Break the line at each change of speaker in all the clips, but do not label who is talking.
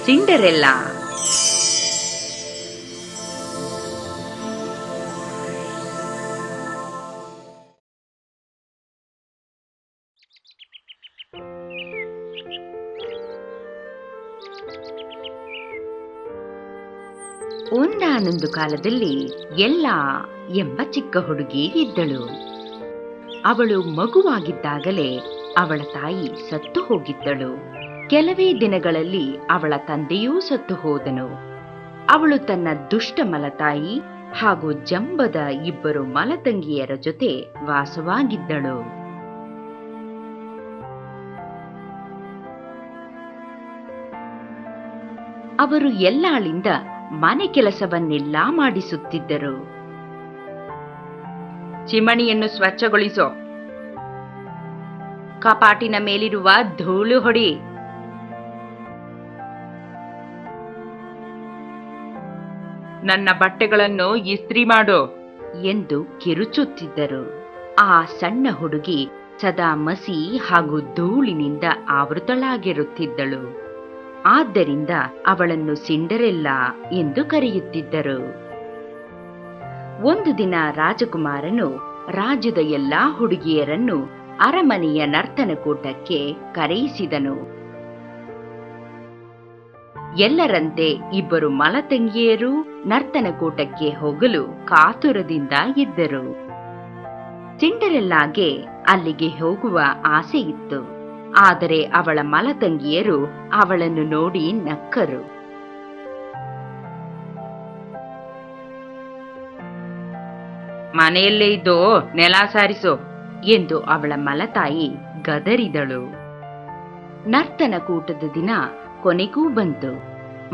ಸಿಂಡರೆಲ್ಲಾ. ಒಂದಾನೊಂದು ಕಾಲದಲ್ಲಿ ಎಲ್ಲಾ ಎಂಬ ಚಿಕ್ಕ ಹುಡುಗಿ ಇದ್ದಳು. ಅವಳು ಮಗುವಾಗಿದ್ದಾಗಲೇ ಅವಳ ತಾಯಿ ಸತ್ತು ಹೋಗಿದ್ದಳು. ಕೆಲವೇ ದಿನಗಳಲ್ಲಿ ಅವಳ ತಂದೆಯೂ ಸತ್ತು ಹೋದನು. ಅವಳು ತನ್ನ ದುಷ್ಟ ಮಲತಾಯಿ ಹಾಗೂ ಜಂಬದ ಇಬ್ಬರು ಮಲತಂಗಿಯರ ಜೊತೆ ವಾಸವಾಗಿದ್ದಳು. ಅವರು ಎಲ್ಲಾಳಿಂದ ಮನೆ ಕೆಲಸವನ್ನೆಲ್ಲ ಮಾಡಿಸುತ್ತಿದ್ದರು. ಚಿಮಣಿಯನ್ನು ಸ್ವಚ್ಛಗೊಳಿಸೋ, ಕಪಾಟಿನ ಮೇಲಿರುವ ಧೂಳು ಹೊಡಿ, ನನ್ನ ಬಟ್ಟೆಗಳನ್ನು ಇಸ್ತ್ರಿ ಮಾಡು ಎಂದು ಕಿರುಚುತ್ತಿದ್ದರು. ಆ ಸಣ್ಣ ಹುಡುಗಿ ಸದಾ ಮಸಿ ಹಾಗೂ ಧೂಳಿನಿಂದ ಆವೃತಳಾಗಿರುತ್ತಿದ್ದಳು. ಆದ್ದರಿಂದ ಅವಳನ್ನು ಸಿಂಡರೆಲ್ಲಾ ಎಂದು ಕರೆಯುತ್ತಿದ್ದರು. ಒಂದು ದಿನ ರಾಜಕುಮಾರನು ರಾಜ್ಯದ ಎಲ್ಲಾ ಹುಡುಗಿಯರನ್ನು ಅರಮನೆಯ ನರ್ತನಕೂಟಕ್ಕೆ ಕರೆಯಿಸಿದನು. ಎಲ್ಲರಂತೆ ಇಬ್ಬರು ಮಲತಂಗಿಯರು ನರ್ತನಕೂಟಕ್ಕೆ ಹೋಗಲು ಕಾತುರದಿಂದ ಇದ್ದರು. ಸಿಂಡರೆಲ್ಲಾಗೆ ಅಲ್ಲಿಗೆ ಹೋಗುವ ಆಸೆ ಇತ್ತು. ಆದರೆ ಅವಳ ಮಲತಂಗಿಯರು ಅವಳನ್ನು ನೋಡಿ ನಕ್ಕರು. ಮನೆಯಲ್ಲೇ ಇದ್ದು ನೆಲ ಸಾರಿಸು ಎಂದು ಅವಳ ಮಲತಾಯಿ ಗದರಿದಳು. ನರ್ತನಕೂಟದ ದಿನ ಕೊನೆಗೂ ಬಂತು.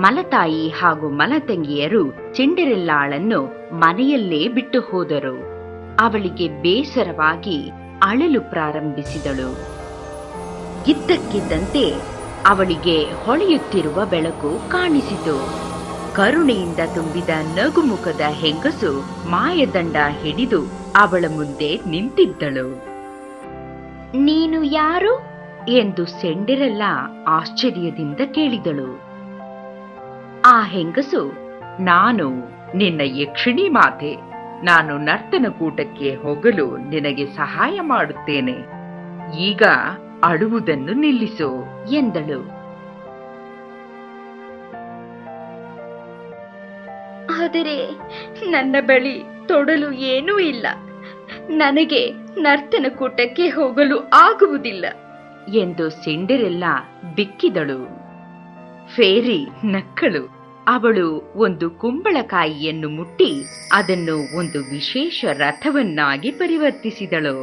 ಮಲತಾಯಿ ಹಾಗೂ ಮಲತಂಗಿಯರು ಸಿಂಡರೆಲ್ಲಾಳನ್ನು ಮನೆಯಲ್ಲೇ ಬಿಟ್ಟು ಹೋದರು. ಅವಳಿಗೆ ಬೇಸರವಾಗಿ ಅಳಲು ಪ್ರಾರಂಭಿಸಿದಳು. ಇದ್ದಕ್ಕಿದ್ದಂತೆ ಅವಳಿಗೆ ಹೊಳೆಯುತ್ತಿರುವ ಬೆಳಕು ಕಾಣಿಸಿತು. ಕರುಣೆಯಿಂದ ತುಂಬಿದ ನಗುಮುಖದ ಹೆಂಗಸು ಮಾಯದಂಡ ಹಿಡಿದು ಅವಳ ಮುಂದೆ ನಿಂತಿದ್ದಳು. ನೀನು ಯಾರು ಎಂದು ಸಿಂಡರೆಲ್ಲಾ ಆಶ್ಚರ್ಯದಿಂದ ಕೇಳಿದಳು. ಆ ಹೆಂಗಸು, ನಾನು ನಿನ್ನ ಯಕ್ಷಿಣಿ ಮಾತೆ. ನಾನು ನರ್ತನಕೂಟಕ್ಕೆ ಹೋಗಲು ನಿನಗೆ ಸಹಾಯ ಮಾಡುತ್ತೇನೆ. ಈಗ ಅಳುವುದನ್ನು ನಿಲ್ಲಿಸು ಎಂದಳು. ಆದರೆ ನನ್ನ ಬಳಿ ತೊಡಲು ಏನೂ ಇಲ್ಲ. ನನಗೆ ನರ್ತನಕೂಟಕ್ಕೆ ಹೋಗಲು ಆಗುವುದಿಲ್ಲ ಎಂದು ಸಿಂಡರೆಲ್ಲಾ ಬಿಕ್ಕಿದಳು. ಫೇರಿ ನಕ್ಕಳು. ಅವಳು ಒಂದು ಕುಂಬಳಕಾಯಿಯನ್ನು ಮುಟ್ಟಿ ಅದನ್ನು ಒಂದು ವಿಶೇಷ ರಥವನ್ನಾಗಿ ಪರಿವರ್ತಿಸಿದಳು.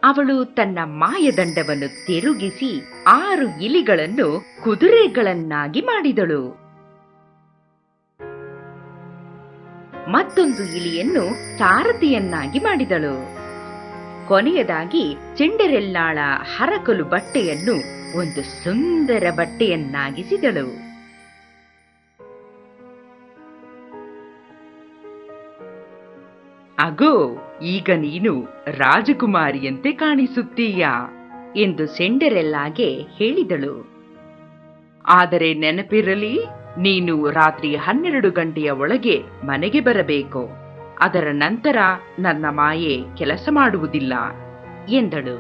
ಅವಳು ತನ್ನ ಮಾಯದಂಡವನ್ನು ತಿರುಗಿಸಿ 6 ಇಲಿಗಳನ್ನು ಕುದುರೆಗಳನ್ನಾಗಿ ಮಾಡಿದಳು. ಮತ್ತೊಂದು ಇಲಿಯನ್ನು ಸಾರಥಿಯನ್ನಾಗಿ ಮಾಡಿದಳು. ಕೊನೆಯದಾಗಿ ಸಿಂಡರೆಲ್ಲಾಳ ಹರಕಲು ಬಟ್ಟೆಯನ್ನು ಒಂದು ಸುಂದರ ಬಟ್ಟೆಯನ್ನಾಗಿಸಿದಳು. ಅಗೋ, ಈಗ ನೀನು ರಾಜಕುಮಾರಿಯಂತೆ ಕಾಣಿಸುತ್ತೀಯಾ ಎಂದು ಸಿಂಡರೆಲ್ಲಾಗೆ ಹೇಳಿದಳು. ಆದರೆ ನೆನಪಿರಲಿ, ನೀನು ರಾತ್ರಿ 12 ಗಂಟೆಯ ಒಳಗೆ ಮನೆಗೆ ಬರಬೇಕು. ಅದರ ನಂತರ ನನ್ನ ಮಾಯೆ ಕೆಲಸ ಮಾಡುವುದಿಲ್ಲ ಎಂದಳು.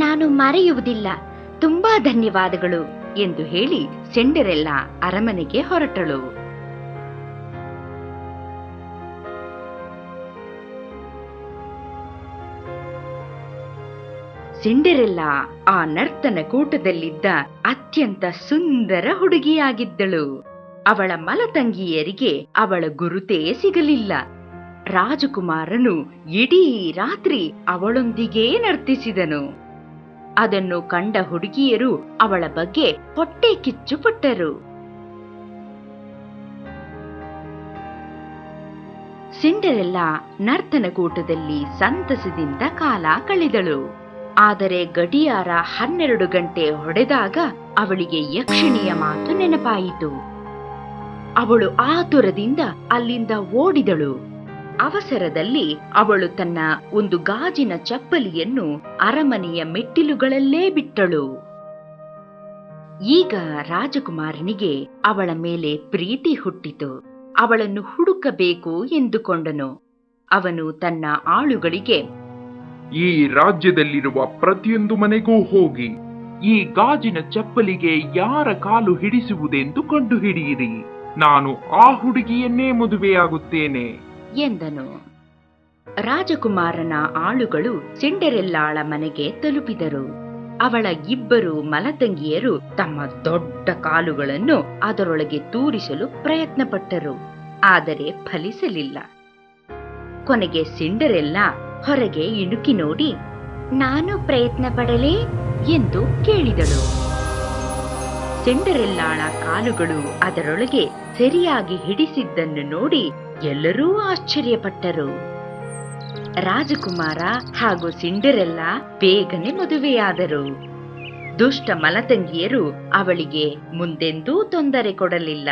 ನಾನು ಮರೆಯುವುದಿಲ್ಲ, ತುಂಬಾ ಧನ್ಯವಾದಗಳು ಎಂದು ಹೇಳಿ ಸಿಂಡರೆಲ್ಲಾ ಅರಮನೆಗೆ ಹೊರಟಳು. ಸಿಂಡರೆಲ್ಲಾ ಆ ನರ್ತನಕೂಟದಲ್ಲಿದ್ದ ಅತ್ಯಂತ ಸುಂದರ ಹುಡುಗಿಯಾಗಿದ್ದಳು. ಅವಳ ಮಲತಂಗಿಯರಿಗೆ ಅವಳ ಗುರುತೇ ಸಿಗಲಿಲ್ಲ. ರಾಜಕುಮಾರನು ಇಡೀ ರಾತ್ರಿ ಅವಳೊಂದಿಗೇ ನರ್ತಿಸಿದನು. ಅದನ್ನು ಕಂಡ ಹುಡುಗಿಯರು ಅವಳ ಬಗ್ಗೆ ಹೊಟ್ಟೆ ಕಿಚ್ಚುಪಟ್ಟರು. ಸಿಂಡರೆಲ್ಲಾ ನರ್ತನಕೂಟದಲ್ಲಿ ಸಂತಸದಿಂದ ಕಾಲ ಕಳೆದಳು. ಆದರೆ ಗಡಿಯಾರ 12 ಗಂಟೆ ಹೊಡೆದಾಗ ಅವಳಿಗೆ ಯಕ್ಷಿಣಿಯ ಮಾತು ನೆನಪಾಯಿತು. ಅವಳು ಆತುರದಿಂದ ಅಲ್ಲಿಂದ ಓಡಿದಳು. ಅವಸರದಲ್ಲಿ ಅವಳು ತನ್ನ ಒಂದು ಗಾಜಿನ ಚಪ್ಪಲಿಯನ್ನು ಅರಮನೆಯ ಮೆಟ್ಟಿಲುಗಳಲ್ಲೇ ಬಿಟ್ಟಳು. ಈಗ ರಾಜಕುಮಾರನಿಗೆ ಅವಳ ಮೇಲೆ ಪ್ರೀತಿ ಹುಟ್ಟಿತು. ಅವಳನ್ನು ಹುಡುಕಬೇಕು ಎಂದುಕೊಂಡನು. ಅವನು ತನ್ನ ಆಳುಗಳಿಗೆ,
ಈ ರಾಜ್ಯದಲ್ಲಿರುವ ಪ್ರತಿಯೊಂದು ಮನೆಗೂ ಹೋಗಿ ಈ ಗಾಜಿನ ಚಪ್ಪಲಿಗೆ ಯಾರ ಕಾಲು ಹಿಡಿಸುವುದೆಂದು ಕಂಡುಹಿಡಿಯಿರಿ. ನಾನು ಆ ಹುಡುಗಿಯನ್ನೇ ಮದುವೆಯಾಗುತ್ತೇನೆ
ಎಂದನು. ರಾಜಕುಮಾರನ ಆಳುಗಳು ಸಿಂಡೆರೆಲ್ಲಾಳ ಮನೆಗೆ ತಲುಪಿದರು. ಅವಳ ಇಬ್ಬರು ಮಲತಂಗಿಯರು ತಮ್ಮ ದೊಡ್ಡ ಕಾಲುಗಳನ್ನು ಅದರೊಳಗೆ ತೂರಿಸಲು ಪ್ರಯತ್ನಪಟ್ಟರು. ಆದರೆ ಫಲಿಸಲಿಲ್ಲ. ಕೊನೆಗೆ ಸಿಂಡೆರೆಲ್ಲಾ ಹೊರಗೆ ಇಣುಕಿ ನೋಡಿ, ನಾನು ಪ್ರಯತ್ನ ಪಡಲೇ ಎಂದು ಕೇಳಿದಳು. ಸಿಂಡೆರೆಲ್ಲಾಳ ಕಾಲುಗಳು ಅದರೊಳಗೆ ಸರಿಯಾಗಿ ಹಿಡಿಸಿದ್ದನ್ನು ನೋಡಿ ಎಲ್ಲರೂ ಆಶ್ಚರ್ಯಪಟ್ಟರು. ರಾಜಕುಮಾರ ಹಾಗೂ ಸಿಂಡೆರೆಲ್ಲಾ ಬೇಗನೆ ಮದುವೆಯಾದರು. ದುಷ್ಟ ಮಲತಂಗಿಯರು ಅವಳಿಗೆ ಮುಂದೆಂದೂ ತೊಂದರೆ ಕೊಡಲಿಲ್ಲ.